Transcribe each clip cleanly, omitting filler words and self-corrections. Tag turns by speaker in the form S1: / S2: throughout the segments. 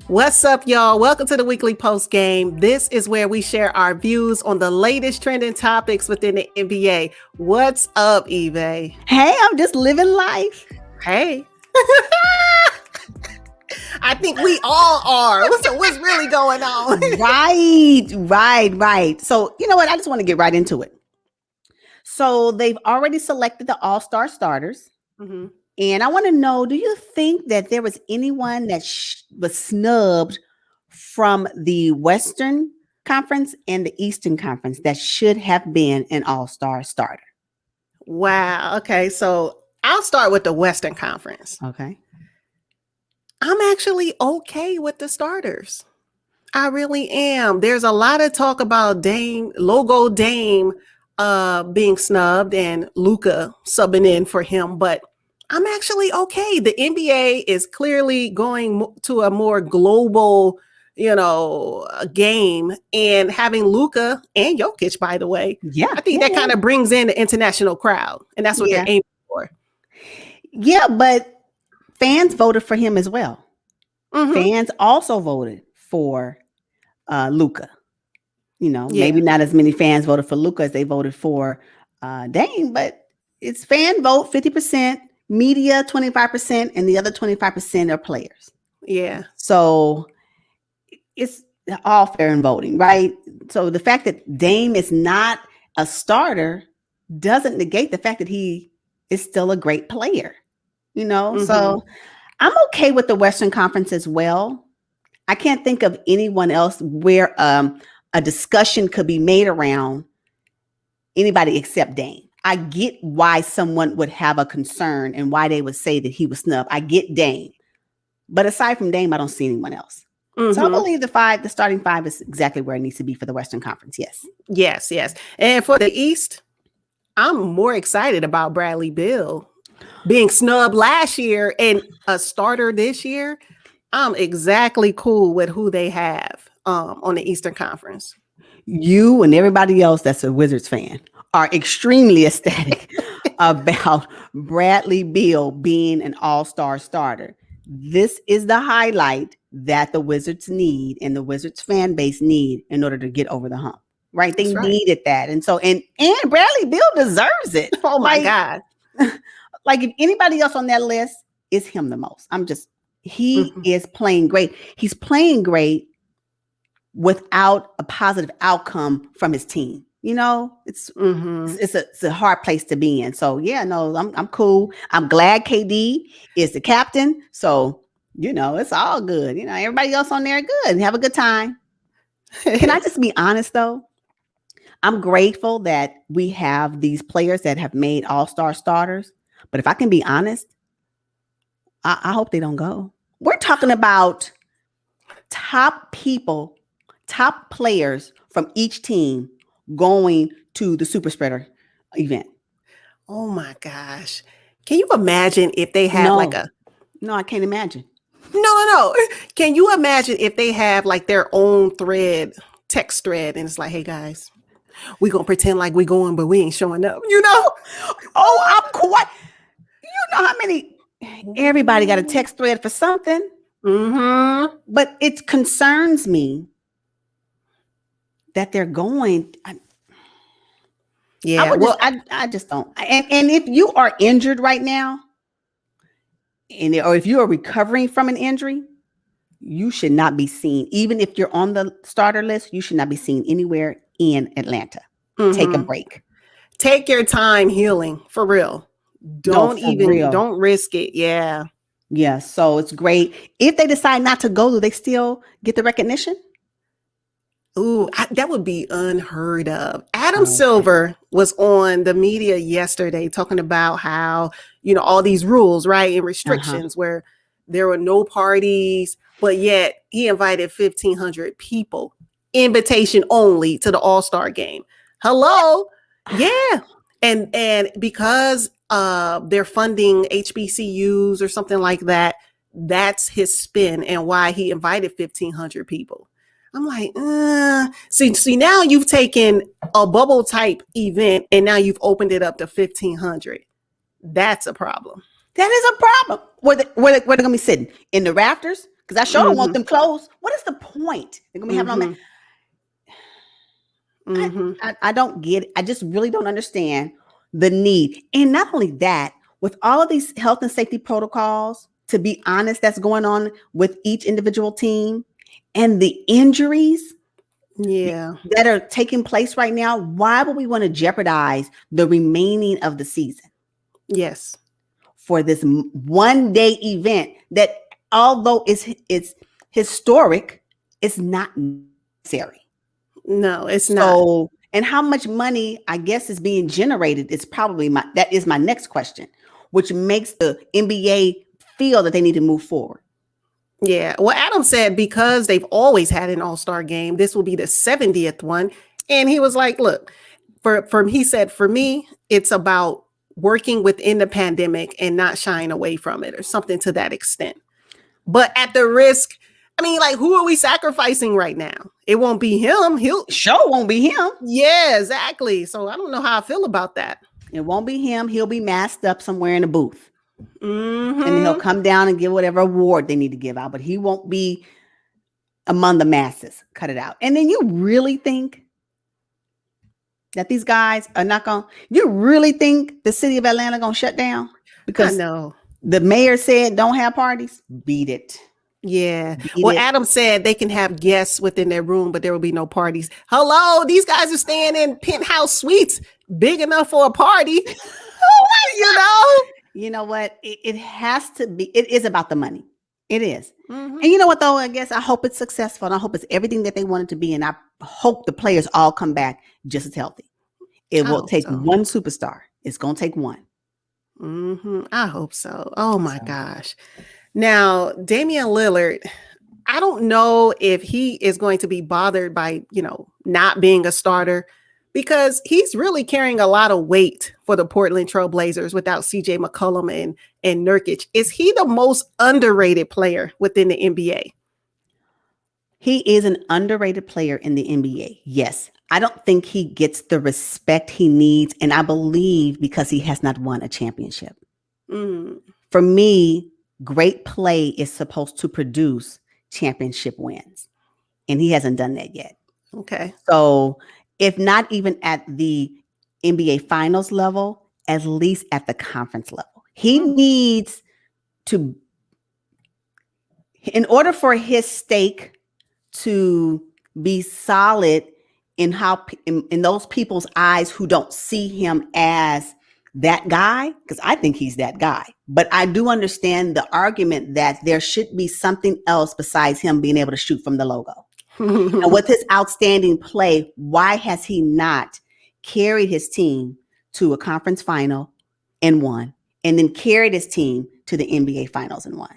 S1: What's up, y'all? Welcome to the weekly post game. This is where we share our views on the latest trending topics within the NBA. What's up, Evay?
S2: Hey, I'm just living life.
S1: Hey. I think we all are. What's really going on?
S2: Right. So, you know what? I just want to get right into it. So, they've already selected the all-star starters. Mm-hmm. And I want to know, do you think that there was anyone that was snubbed from the Western Conference and the Eastern Conference that should have been an all-star starter?
S1: Wow. Okay. So I'll start with the Western Conference.
S2: Okay.
S1: I'm actually okay with the starters. I really am. There's a lot of talk about Dame being snubbed and Luka subbing in for him, but I'm actually okay. The NBA is clearly going to a more global, game, and having Luka and Jokic, by the way.
S2: Yeah.
S1: I think that kind of brings in the international crowd, and that's what they're aiming for.
S2: Yeah, but fans voted for him as well. Mm-hmm. Fans also voted for Luka. Maybe not as many fans voted for Luka as they voted for Dame, but it's fan vote, 50%. Media 25%, and the other 25% are players.
S1: Yeah.
S2: So it's all fair in voting, right? So the fact that Dame is not a starter doesn't negate the fact that he is still a great player. Mm-hmm. So I'm okay with the Western Conference as well. I can't think of anyone else where a discussion could be made around anybody except Dame. I get why someone would have a concern and why they would say that he was snubbed. I get Dame. But aside from Dame, I don't see anyone else. Mm-hmm. So I believe the starting five is exactly where it needs to be for the Western Conference.
S1: Yes. And for the East, I'm more excited about Bradley Beal being snubbed last year and a starter this year. I'm exactly cool with who they have on the Eastern Conference.
S2: You and everybody else that's a Wizards fan are extremely ecstatic about Bradley Beal being an all-star starter. This is the highlight that the Wizards need and the Wizards fan base need in order to get over the hump, right? They needed that. And so, and Bradley Beal deserves it.
S1: Oh my God.
S2: Like if anybody else on that list, is him the most. He is playing great. He's playing great without a positive outcome from his team. It's a hard place to be in. So I'm cool. I'm glad KD is the captain. So, it's all good. Everybody else on there, good. Have a good time. Can I just be honest though? I'm grateful that we have these players that have made all-star starters. But if I can be honest, I hope they don't go. We're talking about top players from each team going to the super spreader event.
S1: Oh my gosh. Can you imagine if they have
S2: No, I can't imagine.
S1: No. Can you imagine if they have like their own text thread, and it's like, hey guys, we're going to pretend like we're going, but we ain't showing up,
S2: Oh, I'm quite, how many, everybody got a text thread for something.
S1: Mm-hmm.
S2: But it concerns me that they're going. I just don't. And if you are injured right now, or if you are recovering from an injury, you should not be seen. Even if you're on the starter list, you should not be seen anywhere in Atlanta. Mm-hmm. Take a break.
S1: Take your time healing, for real. Don't risk it. Yeah.
S2: Yeah. So it's great. If they decide not to go, do they still get the recognition?
S1: Ooh, that would be unheard of. Adam Silver was on the media yesterday talking about how, all these rules, right, and restrictions where there were no parties, but yet he invited 1,500 people, invitation only, to the All-Star game. Hello. Yeah. And because they're funding HBCUs or something like that, that's his spin and why he invited 1,500 people. I'm like, see, now you've taken a bubble type event and now you've opened it up to 1,500. That's a problem.
S2: That is a problem. Where they're going to be sitting in the rafters? Because I sure don't want them clothes. What is the point? They're gonna be having on that. I don't get it. I just really don't understand the need. And not only that, with all of these health and safety protocols, to be honest, that's going on with each individual team and the injuries that are taking place right now, why would we want to jeopardize the remaining of the season?
S1: Yes.
S2: For this one-day event that, although it's historic, it's not necessary.
S1: No, it's not.
S2: And how much money, I guess, is being generated is probably that is my next question, which makes the NBA feel that they need to move forward.
S1: Yeah. Well, Adam said because they've always had an all-star game, this will be the 70th one. And he was like, look, he said, for me, it's about working within the pandemic and not shying away from it or something to that extent. But at the risk, I mean, like, who are we sacrificing right now? It won't be him.
S2: Won't be him.
S1: Yeah, exactly. So I don't know how I feel about that.
S2: It won't be him. He'll be masked up somewhere in a booth. And he'll come down and give whatever award they need to give out, but he won't be among the masses. Cut it out. And then you really think that these guys are not going? You really think the city of Atlanta going to shut down because the mayor said don't have parties? Beat it.
S1: Yeah. Adam said they can have guests within their room, but there will be no parties. Hello, these guys are staying in penthouse suites big enough for a party.
S2: You know what? It has to be. It is about the money. It is. And you know what, though? I guess I hope it's successful. And I hope it's everything that they want it to be. And I hope the players all come back just as healthy. It will take one superstar. It's going to take one.
S1: I hope so. Oh, my gosh. Now, Damian Lillard, I don't know if he is going to be bothered by, not being a starter, because he's really carrying a lot of weight for the Portland Trail Blazers without CJ McCollum and Nurkic. Is he the most underrated player within the NBA?
S2: He is an underrated player in the NBA. Yes. I don't think he gets the respect he needs. And I believe because he has not won a championship. For me, great play is supposed to produce championship wins. And he hasn't done that yet.
S1: Okay.
S2: So if not even at the NBA finals level, at least at the conference level, he needs to, in order for his stake to be solid in those people's eyes who don't see him as that guy, because I think he's that guy. But I do understand the argument that there should be something else besides him being able to shoot from the logo. And with his outstanding play, why has he not carried his team to a conference final and won, and then carried his team to the NBA finals and won?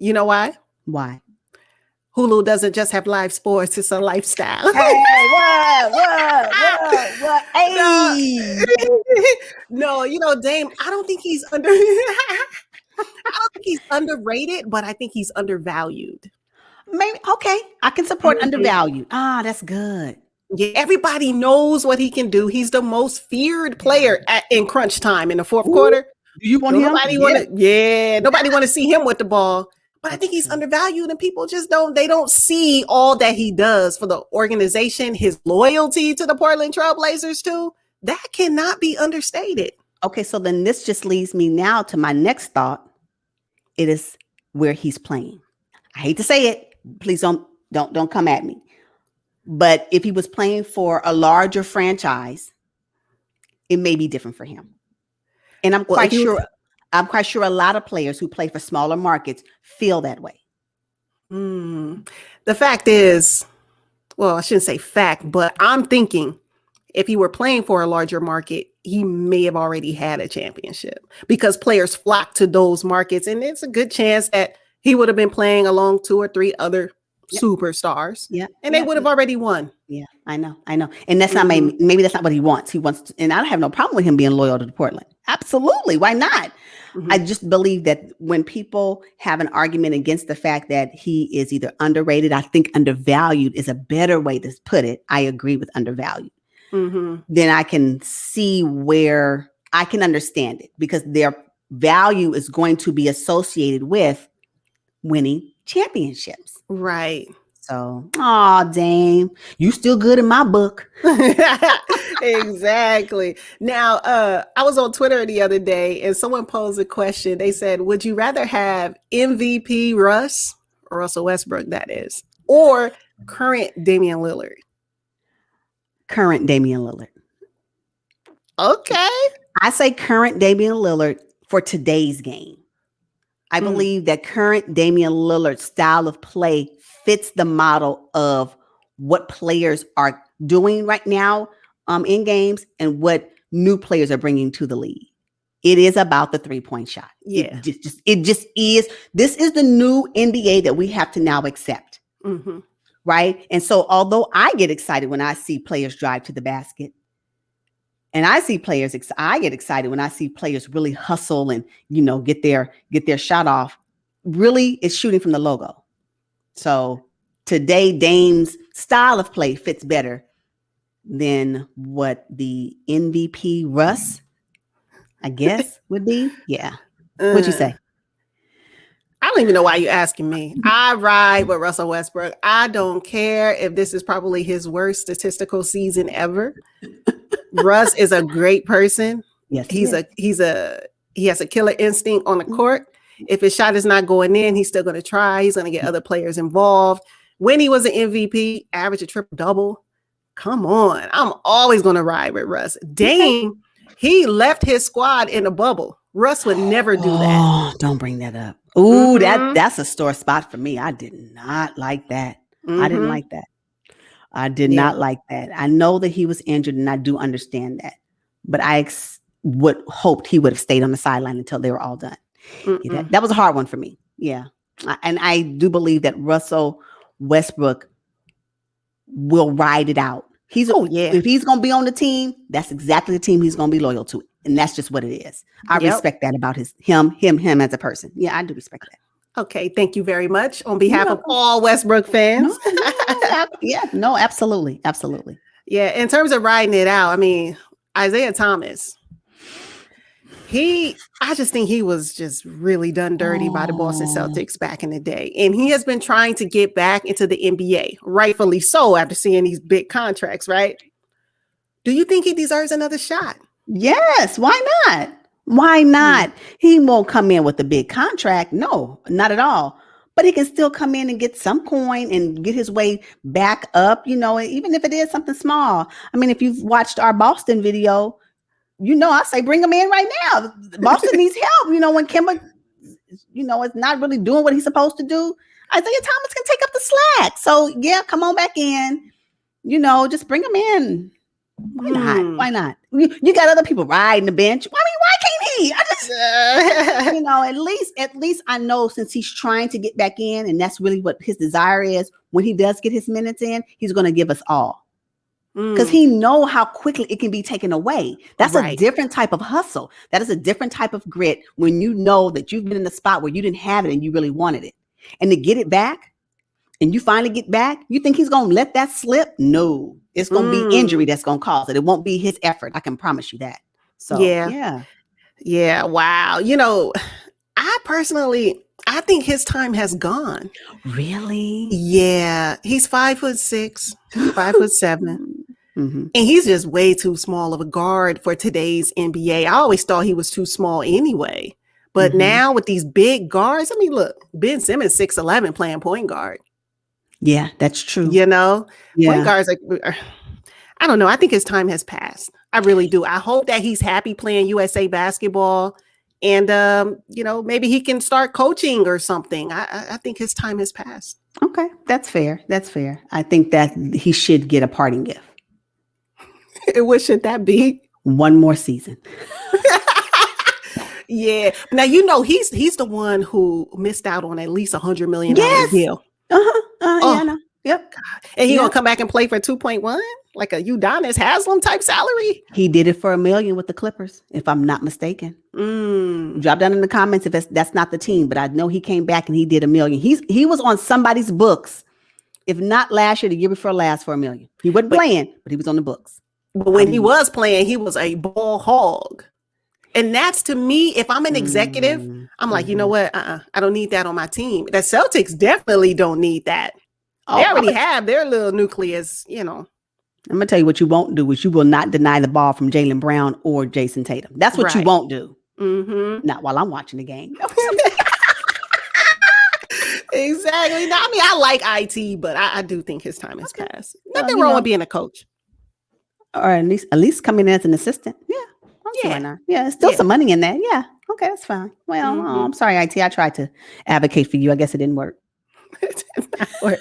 S1: You know why?
S2: Why?
S1: Hulu doesn't just have live sports, it's a lifestyle.
S2: Hey, what? Hey.
S1: No, Dame, I don't think he's underrated, but I think he's undervalued.
S2: Maybe, okay. I can support undervalued. That's good.
S1: Yeah, everybody knows what he can do. He's the most feared player in crunch time in the fourth quarter.
S2: Do you want him?
S1: Nobody want to see him with the ball. But I think he's undervalued, and people just don't see all that he does for the organization, his loyalty to the Portland Trail Blazers too. That cannot be understated.
S2: Okay, so then this just leads me now to my next thought. It is where he's playing. I hate to say it. Please don't come at me. But if he was playing for a larger franchise, it may be different for him. And I'm quite sure a lot of players who play for smaller markets feel that way.
S1: The fact is, well, I shouldn't say fact, but I'm thinking if he were playing for a larger market, he may have already had a championship because players flock to those markets. And it's a good chance that he would have been playing along 2 or 3 other superstars. Yeah. And they would have already won.
S2: Yeah, I know. And that's not maybe that's not what he wants. He wants to, and I don't have no problem with him being loyal to Portland. Absolutely. Why not? I just believe that when people have an argument against the fact that he is either underrated, I think undervalued is a better way to put it. I agree with undervalued. Then I can see where I can understand it because their value is going to be associated with winning championships.
S1: Right.
S2: So, Dame, you still good in my book.
S1: Exactly. Now, I was on Twitter the other day and someone posed a question. They said, would you rather have MVP Russell Westbrook, that is, or current Damian Lillard?
S2: Current Damian Lillard.
S1: Okay.
S2: I say current Damian Lillard for today's game. I believe that current Damian Lillard's style of play fits the model of what players are doing right now in games and what new players are bringing to the league. It is about the 3-point shot.
S1: Yeah.
S2: It just is. This is the new NBA that we have to now accept.
S1: Mm-hmm.
S2: Right. And so although I get excited when I see players drive to the basket, and I get excited when I see players really hustle and, get their shot off. Really, it's shooting from the logo. So today, Dame's style of play fits better than what the MVP Russ, I guess, would be. Yeah. What'd you say?
S1: I don't even know why you're asking me. I ride with Russell Westbrook. I don't care if this is probably his worst statistical season ever. Russ is a great person.
S2: Yes,
S1: he has a killer instinct on the court. If his shot is not going in, he's still going to try. He's going to get other players involved. When he was an MVP, average a triple double. Come on, I'm always going to ride with Russ. Dame, he left his squad in a bubble. Russ would never do that.
S2: Oh, don't bring that up. Ooh, that's a sore spot for me. I did not like that. I didn't like that. I did not like that. I know that he was injured, and I do understand that. But I would hoped he would have stayed on the sideline until they were all done. Yeah, that was a hard one for me. Yeah. And I do believe that Russell Westbrook will ride it out. If he's going to be on the team, that's exactly the team he's going to be loyal to. And that's just what it is. I respect that about him as a person. Yeah, I do respect that.
S1: Okay, thank you very much on behalf of all Westbrook fans.
S2: Absolutely. Absolutely.
S1: Yeah, in terms of riding it out, I mean, Isaiah Thomas, I just think he was just really done dirty by the Boston Celtics back in the day. And he has been trying to get back into the NBA, rightfully so, after seeing these big contracts, right? Do you think he deserves another shot?
S2: Yes, why not? Why not? He won't come in with a big contract. No, not at all. But he can still come in and get some coin and get his way back up, even if it is something small. I mean, if you've watched our Boston video, I say bring him in right now. Boston needs help. When Kemba, is not really doing what he's supposed to do, Isaiah Thomas can take up the slack. So, yeah, come on back in. Just bring him in. Why not? Why not? You got other people riding the bench. I mean, why can't he? I just, at least I know, since he's trying to get back in, and that's really what his desire is. When he does get his minutes in, he's going to give us all, because he know how quickly it can be taken away. That's a different type of hustle. That is a different type of grit. When you know that you've been in a spot where you didn't have it and you really wanted it, and to get it back, and you finally get back, you think he's going to let that slip? No. It's going to be injury that's going to cause it. It won't be his effort. I can promise you that. So,
S1: yeah. Wow. I think his time has gone.
S2: Really?
S1: Yeah. He's 5'6", 5'7". And he's just way too small of a guard for today's NBA. I always thought he was too small anyway. But now with these big guards, I mean, look, Ben Simmons 6'11" playing point guard.
S2: Yeah, that's true.
S1: Point guards, I don't know. I think his time has passed. I really do. I hope that he's happy playing USA basketball, and maybe he can start coaching or something. I think his time has passed.
S2: Okay, that's fair. I think that he should get a parting gift.
S1: What should that be?
S2: One more season.
S1: Yeah. Now he's the one who missed out on at least $100 million deal.
S2: Yeah, I know. Yep.
S1: God. And he gonna come back and play for 2.1, like a Udonis Haslam type salary.
S2: He did it for $1 million with the Clippers, if I'm not mistaken. Drop down in the comments if that's not the team, but I know he came back and he did $1 million. He was on somebody's books, if not last year, the year before last, for $1 million. He wasn't playing, but he was on the books.
S1: But when he was playing, he was a ball hog. And that's, to me, if I'm an executive, I'm like, you know what? I don't need that on my team. The Celtics definitely don't need that. They already have their little nucleus, you know.
S2: I'm going to tell you what you won't do is you will not deny the ball from Jaylen Brown or Jason Tatum. That's what you won't do. Not while I'm watching the game.
S1: Exactly. No, I mean, I like IT, but I do think his time has passed. Nothing wrong with being a coach.
S2: Or at least come in as an assistant. Yeah. Why not? Yeah, there's still some money in that. Yeah. Okay, that's fine. Well, I'm sorry, IT. I tried to advocate for you. I guess it didn't work.
S1: It did not work.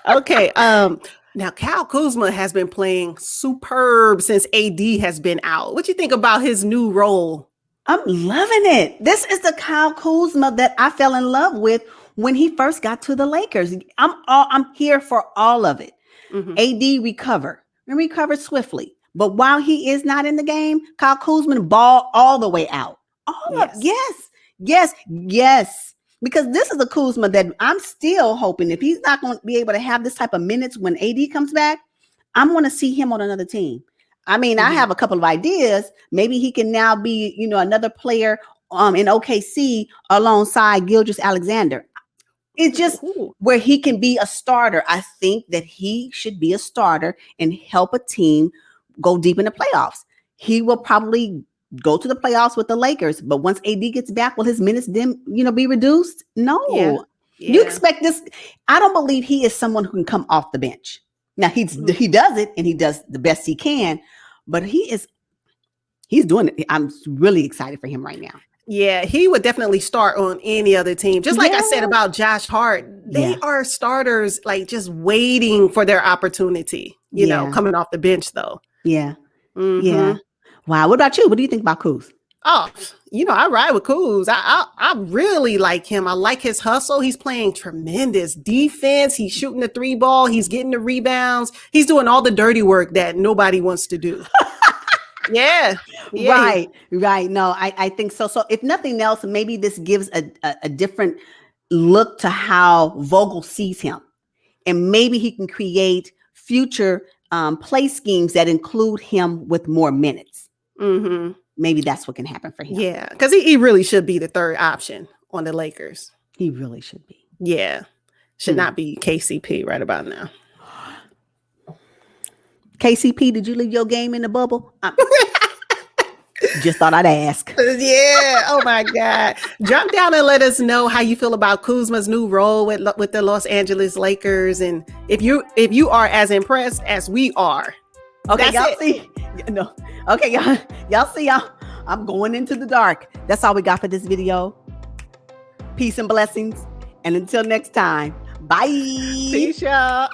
S1: Okay. Now, Kyle Kuzma has been playing superb since AD has been out. What do you think about his new role?
S2: I'm loving it. This is the Kyle Kuzma that I fell in love with when he first got to the Lakers. I'm here for all of it. AD recovered swiftly. But while he is not in the game, Kyle Kuzma ball all the way out. Yes. Because this is a Kuzma that I'm still hoping if he's not going to be able to have this type of minutes when AD comes back, I'm going to see him on another team. I mean, I have a couple of ideas. Maybe he can now be, another player in OKC alongside Gilgeous-Alexander. It's just where he can be a starter. I think that he should be a starter and help a team go deep in the playoffs. He will probably go to the playoffs with the Lakers, but once AD gets back, will his minutes then, be reduced? No. Yeah. You expect this? I don't believe he is someone who can come off the bench. Now he does it and he does the best he can, but he's doing it. I'm really excited for him right now.
S1: Yeah, he would definitely start on any other team. Just like I said about Josh Hart, they are starters, like just waiting for their opportunity, you know, coming off the bench though.
S2: Yeah. Yeah. Wow. What about you? What do you think about Kuz?
S1: Oh, I ride with Kuz. I really like him. I like his hustle. He's playing tremendous defense. He's shooting the 3 ball. He's getting the rebounds. He's doing all the dirty work that nobody wants to do. Yeah.
S2: Right. No, I think so. So if nothing else, maybe this gives a different look to how Vogel sees him. And maybe he can create future play schemes that include him with more minutes. Maybe that's what can happen for him.
S1: Yeah, because he really should be the third option on the Lakers.
S2: He really should be.
S1: Yeah. Should not be KCP right about now.
S2: KCP, did you leave your game in the bubble? Just thought I'd ask.
S1: Yeah. Oh my God. Drop down and let us know how you feel about Kuzma's new role with the Los Angeles Lakers, and if you are as impressed as we are.
S2: Okay, y'all see. No. Okay, y'all see. I'm going into the dark. That's all we got for this video. Peace and blessings, and until next time, bye.
S1: Peace, y'all.